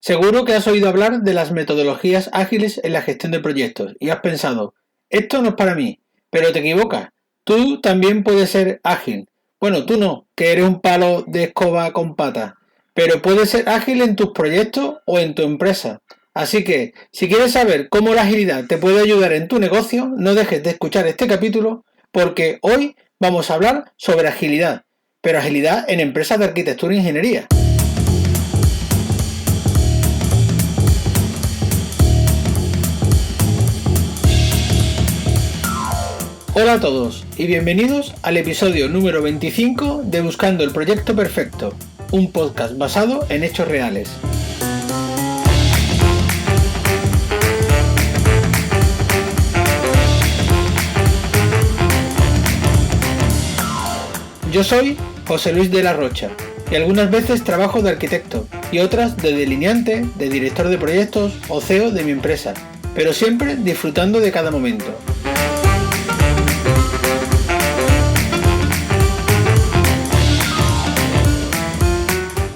Seguro que has oído hablar de las metodologías ágiles en la gestión de proyectos y has pensado, esto no es para mí, pero te equivocas. Tú también puedes ser ágil. Bueno, tú no, que eres un palo de escoba con patas, pero puedes ser ágil en tus proyectos o en tu empresa. Así que, si quieres saber cómo la agilidad te puede ayudar en tu negocio, no dejes de escuchar este capítulo porque hoy vamos a hablar sobre agilidad, pero agilidad en empresas de arquitectura e ingeniería. Hola a todos y bienvenidos al episodio número 25 de Buscando el Proyecto Perfecto, un podcast basado en hechos reales. Yo soy José Luis de la Rocha y algunas veces trabajo de arquitecto y otras de delineante, de director de proyectos o CEO de mi empresa, pero siempre disfrutando de cada momento.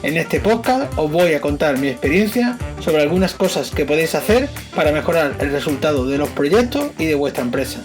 En este podcast os voy a contar mi experiencia sobre algunas cosas que podéis hacer para mejorar el resultado de los proyectos y de vuestra empresa.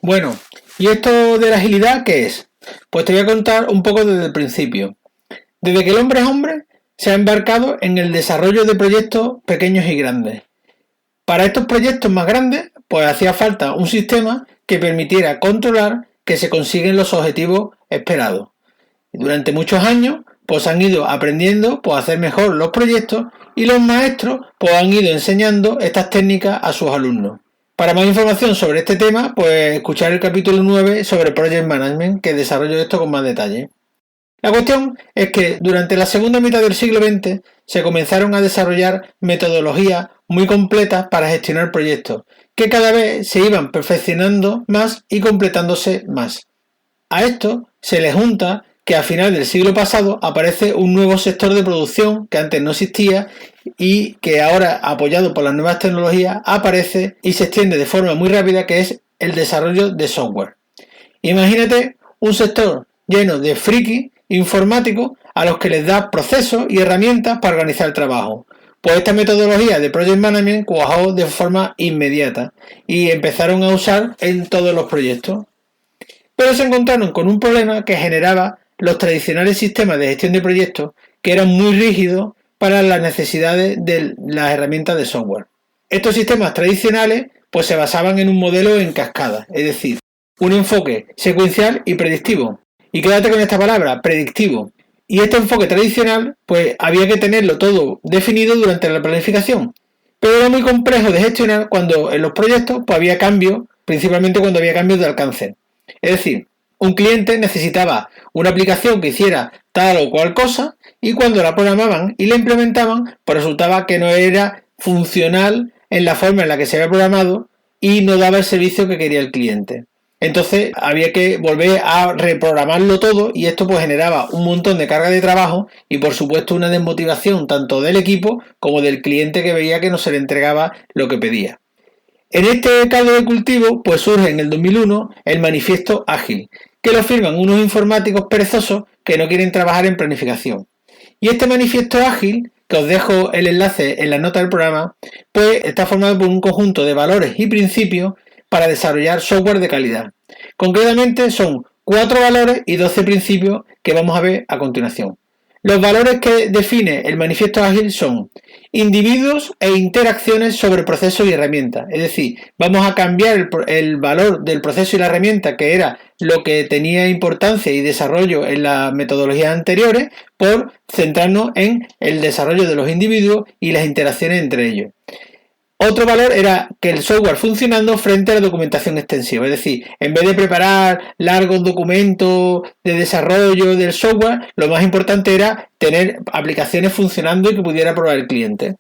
Bueno, ¿y esto de la agilidad qué es? Pues te voy a contar un poco desde el principio. Desde que el hombre es hombre, se ha embarcado en el desarrollo de proyectos pequeños y grandes. Para estos proyectos más grandes, pues hacía falta un sistema que permitiera controlar que se consiguen los objetivos esperados. Durante muchos años, pues han ido aprendiendo a hacer mejor los proyectos y los maestros pues han ido enseñando estas técnicas a sus alumnos. Para más información sobre este tema, pues escuchar el capítulo 9 sobre Project Management, que desarrollo esto con más detalle. La cuestión es que durante la segunda mitad del siglo XX se comenzaron a desarrollar metodologías muy completas para gestionar proyectos, que cada vez se iban perfeccionando más y completándose más. A esto se le junta que a final del siglo pasado aparece un nuevo sector de producción que antes no existía y que ahora, apoyado por las nuevas tecnologías, aparece y se extiende de forma muy rápida, que es el desarrollo de software. Imagínate un sector lleno de frikis informáticos a los que les da procesos y herramientas para organizar el trabajo. Pues esta metodología de Project Management cuajó de forma inmediata y empezaron a usar en todos los proyectos. Pero se encontraron con un problema que generaba los tradicionales sistemas de gestión de proyectos, que eran muy rígidos para las necesidades de las herramientas de software. Estos sistemas tradicionales pues se basaban en un modelo en cascada, es decir, un enfoque secuencial y predictivo. Y quédate con esta palabra, predictivo. Y este enfoque tradicional pues había que tenerlo todo definido durante la planificación. Pero era muy complejo de gestionar cuando en los proyectos pues había cambios, principalmente cuando había cambios de alcance. Es decir, un cliente necesitaba una aplicación que hiciera tal o cual cosa y cuando la programaban y la implementaban, pues resultaba que no era funcional en la forma en la que se había programado y no daba el servicio que quería el cliente. Entonces había que volver a reprogramarlo todo y esto pues generaba un montón de carga de trabajo y por supuesto una desmotivación tanto del equipo como del cliente que veía que no se le entregaba lo que pedía. En este caldo de cultivo pues surge en el 2001 el Manifiesto Ágil, que lo firman unos informáticos perezosos que no quieren trabajar en planificación. Y este Manifiesto Ágil, que os dejo el enlace en la nota del programa, pues está formado por un conjunto de valores y principios para desarrollar software de calidad. Concretamente son 4 valores y 12 principios que vamos a ver a continuación. Los valores que define el Manifiesto Ágil son individuos e interacciones sobre procesos y herramientas. Es decir, vamos a cambiar el valor del proceso y la herramienta, que era lo que tenía importancia y desarrollo en las metodologías anteriores, por centrarnos en el desarrollo de los individuos y las interacciones entre ellos. Otro valor era que el software funcionando frente a la documentación extensiva, es decir, en vez de preparar largos documentos de desarrollo del software, lo más importante era tener aplicaciones funcionando y que pudiera probar el cliente.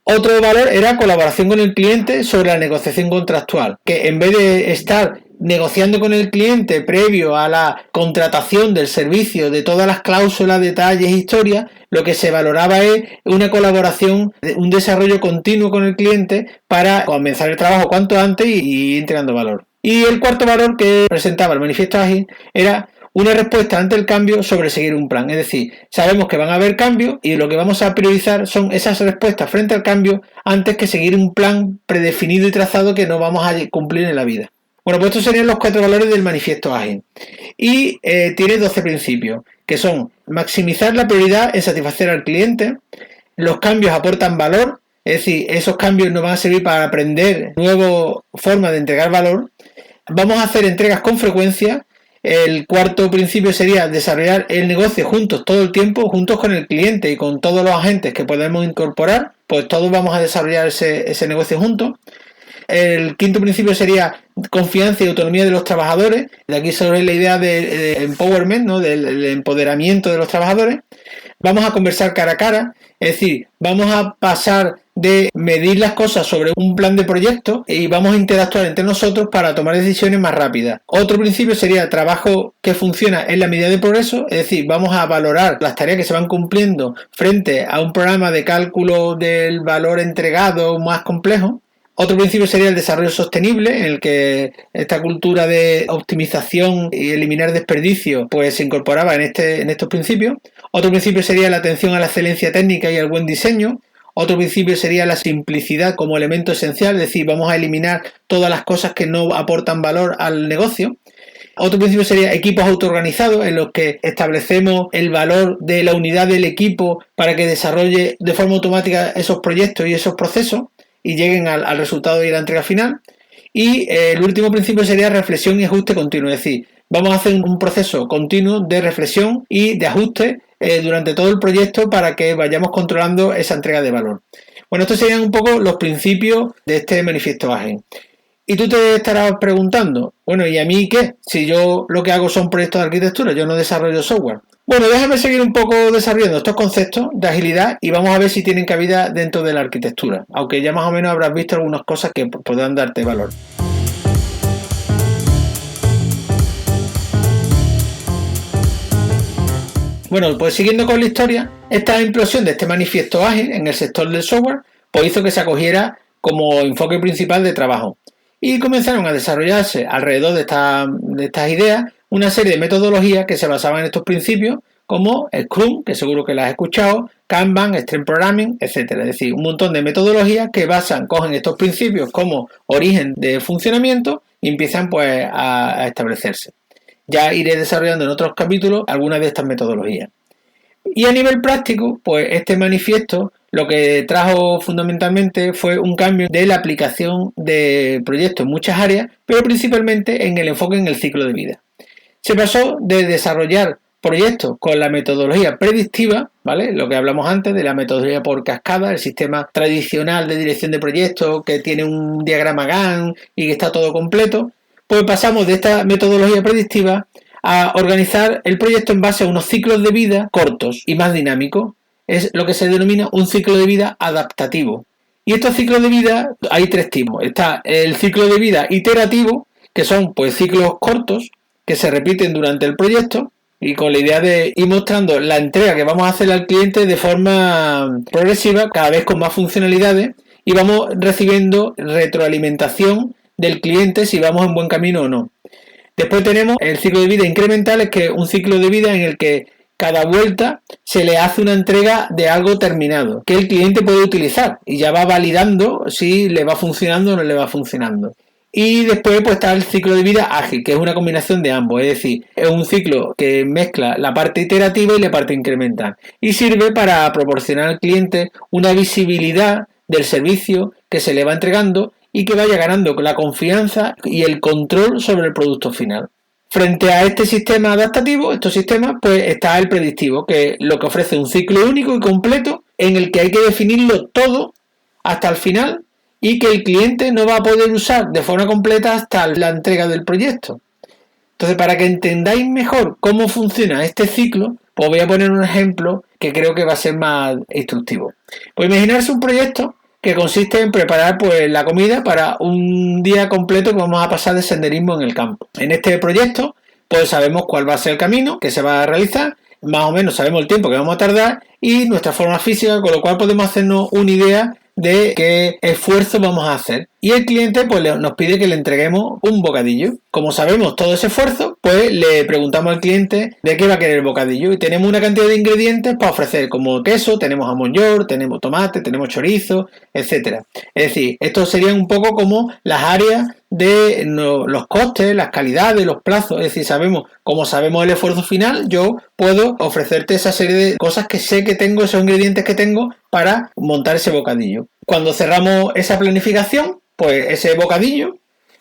Otro valor era colaboración con el cliente sobre la negociación contractual, que en vez de estar negociando con el cliente previo a la contratación del servicio de todas las cláusulas, detalles, historias, lo que se valoraba es una colaboración, un desarrollo continuo con el cliente para comenzar el trabajo cuanto antes y entregando valor. Y el cuarto valor que presentaba el Manifiesto Ágil era una respuesta ante el cambio sobre seguir un plan. Es decir, sabemos que van a haber cambios y lo que vamos a priorizar son esas respuestas frente al cambio antes que seguir un plan predefinido y trazado que no vamos a cumplir en la vida. Bueno, pues estos serían los 4 valores del manifiesto ágil. Y tiene 12 principios, que son maximizar la prioridad en satisfacer al cliente, los cambios aportan valor, es decir, esos cambios nos van a servir para aprender nuevas formas de entregar valor, vamos a hacer entregas con frecuencia. El cuarto principio sería desarrollar el negocio juntos todo el tiempo, juntos con el cliente y con todos los agentes que podemos incorporar, pues todos vamos a desarrollar ese negocio juntos. El quinto principio sería confianza y autonomía de los trabajadores. De aquí sobre la idea de empowerment, ¿no? Del empoderamiento de los trabajadores. Vamos a conversar cara a cara, es decir, vamos a pasar de medir las cosas sobre un plan de proyecto y vamos a interactuar entre nosotros para tomar decisiones más rápidas. Otro principio sería trabajo que funciona en la medida de progreso, es decir, vamos a valorar las tareas que se van cumpliendo frente a un programa de cálculo del valor entregado más complejo. Otro principio sería el desarrollo sostenible, en el que esta cultura de optimización y eliminar desperdicios pues se incorporaba en estos principios. Otro principio sería la atención a la excelencia técnica y al buen diseño. Otro principio sería la simplicidad como elemento esencial, es decir, vamos a eliminar todas las cosas que no aportan valor al negocio. Otro principio sería equipos autoorganizados, en los que establecemos el valor de la unidad del equipo para que desarrolle de forma automática esos proyectos y esos procesos y lleguen al resultado y a la entrega final. Y el último principio sería reflexión y ajuste continuo, es decir, vamos a hacer un proceso continuo de reflexión y de ajuste durante todo el proyecto para que vayamos controlando esa entrega de valor. Bueno, estos serían un poco los principios de este manifiesto ágil. Y tú te estarás preguntando, bueno, ¿y a mí qué? Si yo lo que hago son proyectos de arquitectura, yo no desarrollo software. Bueno, déjame seguir un poco desarrollando estos conceptos de agilidad y vamos a ver si tienen cabida dentro de la arquitectura, aunque ya más o menos habrás visto algunas cosas que podrán darte valor. Bueno, pues siguiendo con la historia, esta implosión de este manifiesto ágil en el sector del software pues hizo que se acogiera como enfoque principal de trabajo y comenzaron a desarrollarse alrededor de estas ideas una serie de metodologías que se basaban en estos principios como Scrum, que seguro que las has escuchado, Kanban, Extreme Programming, etcétera. Es decir, un montón de metodologías que cogen estos principios como origen de funcionamiento y empiezan pues a establecerse. Ya iré desarrollando en otros capítulos algunas de estas metodologías. Y a nivel práctico, pues este manifiesto lo que trajo fundamentalmente fue un cambio de la aplicación de proyectos en muchas áreas, pero principalmente en el enfoque en el ciclo de vida. Se pasó de desarrollar proyectos con la metodología predictiva, ¿vale? Lo que hablamos antes de la metodología por cascada, el sistema tradicional de dirección de proyectos que tiene un diagrama Gantt y que está todo completo, pues pasamos de esta metodología predictiva a organizar el proyecto en base a unos ciclos de vida cortos y más dinámicos. Es lo que se denomina un ciclo de vida adaptativo. Y estos ciclos de vida hay 3 tipos. Está el ciclo de vida iterativo, que son pues ciclos cortos que se repiten durante el proyecto y con la idea de ir mostrando la entrega que vamos a hacer al cliente de forma progresiva, cada vez con más funcionalidades, y vamos recibiendo retroalimentación del cliente si vamos en buen camino o no. Después tenemos el ciclo de vida incremental, que es un ciclo de vida en el que cada vuelta se le hace una entrega de algo terminado que el cliente puede utilizar y ya va validando si le va funcionando o no le va funcionando. Y después pues está el ciclo de vida ágil, que es una combinación de ambos, es decir, es un ciclo que mezcla la parte iterativa y la parte incremental y sirve para proporcionar al cliente una visibilidad del servicio que se le va entregando y que vaya ganando la confianza y el control sobre el producto final. Frente a este sistema adaptativo, estos sistemas, pues está el predictivo, que lo que ofrece un ciclo único y completo en el que hay que definirlo todo hasta el final y que el cliente no va a poder usar de forma completa hasta la entrega del proyecto. Entonces, para que entendáis mejor cómo funciona este ciclo, pues voy a poner un ejemplo que creo que va a ser más instructivo. Pues imaginarse un proyecto que consiste en preparar pues la comida para un día completo que vamos a pasar de senderismo en el campo. En este proyecto pues sabemos cuál va a ser el camino que se va a realizar, más o menos sabemos el tiempo que vamos a tardar y nuestra forma física, con lo cual podemos hacernos una idea de qué esfuerzo vamos a hacer. Y el cliente pues nos pide que le entreguemos un bocadillo. Como sabemos todo ese esfuerzo, pues le preguntamos al cliente de qué va a querer el bocadillo. Y tenemos una cantidad de ingredientes para ofrecer, como queso, tenemos jamón york, tenemos tomate, tenemos chorizo, etcétera. Es decir, esto serían un poco como las áreas de los costes, las calidades, los plazos. Es decir, como sabemos el esfuerzo final, yo puedo ofrecerte esa serie de cosas que sé que tengo, esos ingredientes que tengo para montar ese bocadillo. Cuando cerramos esa planificación, pues ese bocadillo,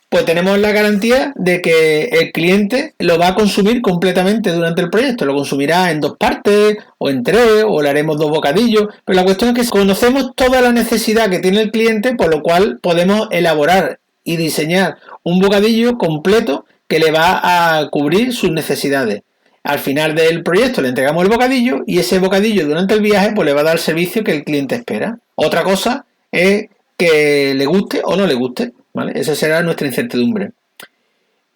pues tenemos la garantía de que el cliente lo va a consumir completamente durante el proyecto. Lo consumirá en 2 partes, o en 3, o le haremos 2 bocadillos. Pero la cuestión es que conocemos toda la necesidad que tiene el cliente, por lo cual podemos elaborar y diseñar un bocadillo completo que le va a cubrir sus necesidades. Al final del proyecto le entregamos el bocadillo y ese bocadillo durante el viaje pues le va a dar el servicio que el cliente espera. Otra cosa es que le guste o no le guste, ¿vale? Esa será nuestra incertidumbre.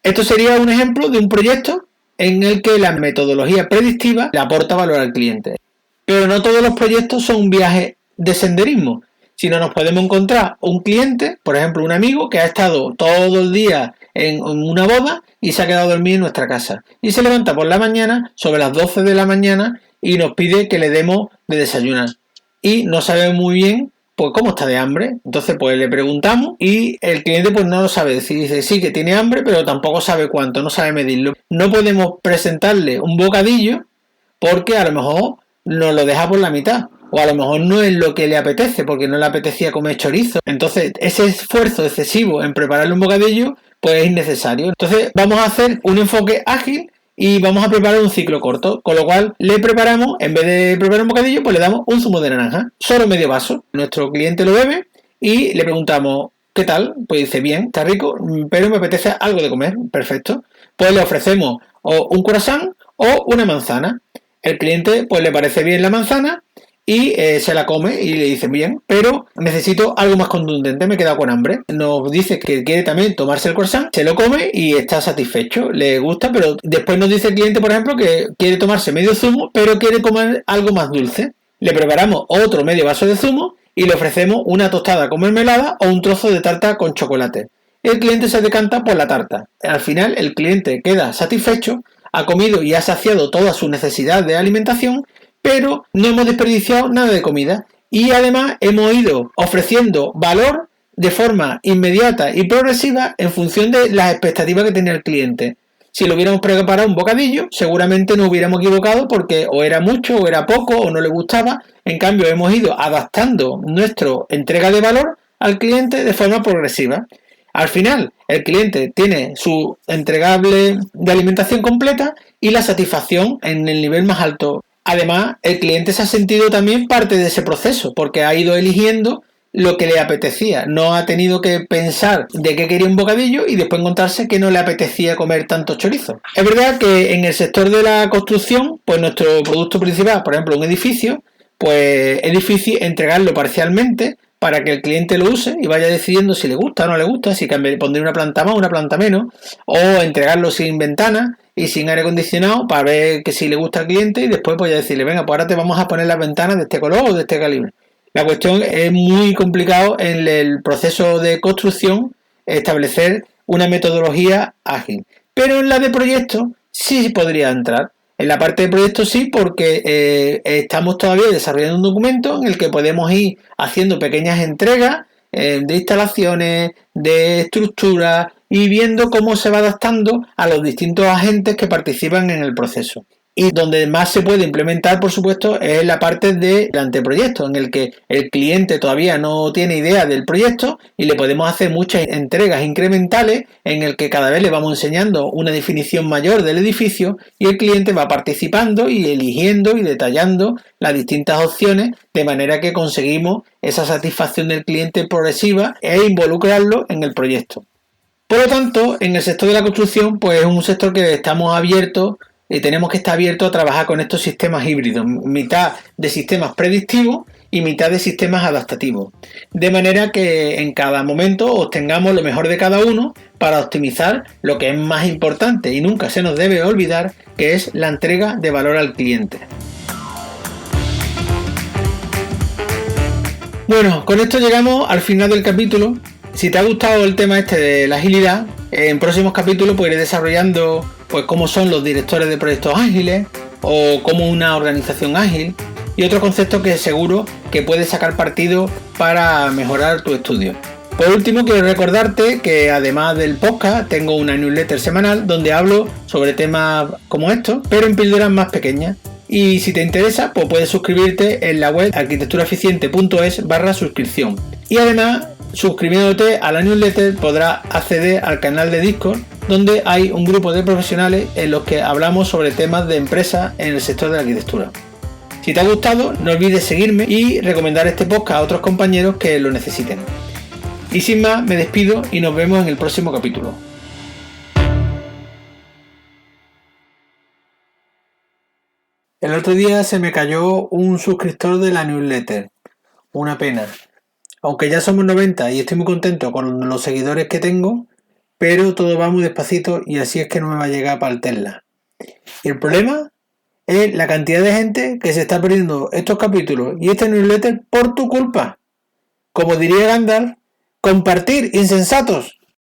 Esto sería un ejemplo de un proyecto en el que la metodología predictiva le aporta valor al cliente. Pero no todos los proyectos son un viaje de senderismo, sino nos podemos encontrar un cliente, por ejemplo un amigo que ha estado todo el día en una boda y se ha quedado dormido en nuestra casa. Y se levanta por la mañana, sobre las 12 de la mañana, y nos pide que le demos de desayunar. Y no sabe muy bien pues cómo está de hambre. Entonces pues le preguntamos y el cliente pues no lo sabe decir. Dice sí que tiene hambre, pero tampoco sabe cuánto, no sabe medirlo. No podemos presentarle un bocadillo porque a lo mejor nos lo deja por la mitad. O a lo mejor no es lo que le apetece, porque no le apetecía comer chorizo. Entonces, ese esfuerzo excesivo en prepararle un bocadillo, pues es innecesario. Entonces, vamos a hacer un enfoque ágil y vamos a preparar un ciclo corto. Con lo cual, le preparamos, en vez de preparar un bocadillo, pues le damos un zumo de naranja. Solo medio vaso. Nuestro cliente lo bebe y le preguntamos, ¿qué tal? Pues dice, bien, está rico, pero me apetece algo de comer. Perfecto. Pues le ofrecemos o un croissant o una manzana. El cliente, pues le parece bien la manzana y se la come y le dice bien, pero necesito algo más contundente, me he quedado con hambre. Nos dice que quiere también tomarse el croissant, se lo come y está satisfecho, le gusta, pero después nos dice el cliente, por ejemplo, que quiere tomarse medio zumo, pero quiere comer algo más dulce. Le preparamos otro medio vaso de zumo y le ofrecemos una tostada con mermelada o un trozo de tarta con chocolate. El cliente se decanta por la tarta. Al final el cliente queda satisfecho, ha comido y ha saciado toda su necesidad de alimentación, pero no hemos desperdiciado nada de comida y además hemos ido ofreciendo valor de forma inmediata y progresiva en función de las expectativas que tenía el cliente. Si lo hubiéramos preparado un bocadillo, seguramente nos hubiéramos equivocado porque o era mucho o era poco o no le gustaba. En cambio, hemos ido adaptando nuestra entrega de valor al cliente de forma progresiva. Al final, el cliente tiene su entregable de alimentación completa y la satisfacción en el nivel más alto. Además, el cliente se ha sentido también parte de ese proceso porque ha ido eligiendo lo que le apetecía. No ha tenido que pensar de qué quería un bocadillo y después encontrarse que no le apetecía comer tanto chorizo. Es verdad que en el sector de la construcción, pues nuestro producto principal, por ejemplo, un edificio, pues es difícil entregarlo parcialmente para que el cliente lo use y vaya decidiendo si le gusta o no le gusta, si pondré una planta más o una planta menos, o entregarlo sin ventanas y sin aire acondicionado para ver que si le gusta al cliente y después voy a decirle, venga, pues ahora te vamos a poner las ventanas de este color o de este calibre. La cuestión es muy complicado en el proceso de construcción establecer una metodología ágil, pero en la de proyecto sí podría entrar. En la parte de proyecto sí, porque estamos todavía desarrollando un documento en el que podemos ir haciendo pequeñas entregas de instalaciones, de estructuras y viendo cómo se va adaptando a los distintos agentes que participan en el proceso. Y donde más se puede implementar, por supuesto, es la parte del anteproyecto, en el que el cliente todavía no tiene idea del proyecto y le podemos hacer muchas entregas incrementales en el que cada vez le vamos enseñando una definición mayor del edificio y el cliente va participando y eligiendo y detallando las distintas opciones de manera que conseguimos esa satisfacción del cliente progresiva e involucrarlo en el proyecto. Por lo tanto, en el sector de la construcción, pues es un sector que estamos abiertos y tenemos que estar abiertos a trabajar con estos sistemas híbridos, mitad de sistemas predictivos y mitad de sistemas adaptativos, de manera que en cada momento obtengamos lo mejor de cada uno para optimizar lo que es más importante y nunca se nos debe olvidar, que es la entrega de valor al cliente. Bueno, con esto llegamos al final del capítulo. Si te ha gustado el tema este de la agilidad, en próximos capítulos pues iré desarrollando pues cómo son los directores de proyectos ágiles o cómo una organización ágil y otros conceptos que seguro que puedes sacar partido para mejorar tu estudio. Por último, quiero recordarte que además del podcast tengo una newsletter semanal donde hablo sobre temas como estos, pero en píldoras más pequeñas. Y si te interesa, pues puedes suscribirte en la web arquitecturaeficiente.es/suscripción. Y además, suscribiéndote a la newsletter podrás acceder al canal de Discord, donde hay un grupo de profesionales en los que hablamos sobre temas de empresas en el sector de la arquitectura. Si te ha gustado, no olvides seguirme y recomendar este podcast a otros compañeros que lo necesiten. Y sin más, me despido y nos vemos en el próximo capítulo. El otro día se me cayó un suscriptor de la newsletter. Una pena. Aunque ya somos 90 y estoy muy contento con los seguidores que tengo, pero todo va muy despacito y así es que no me va a llegar para el Tesla. Y el problema es la cantidad de gente que se está perdiendo estos capítulos y este newsletter por tu culpa. Como diría Gandalf, compartir, insensatos.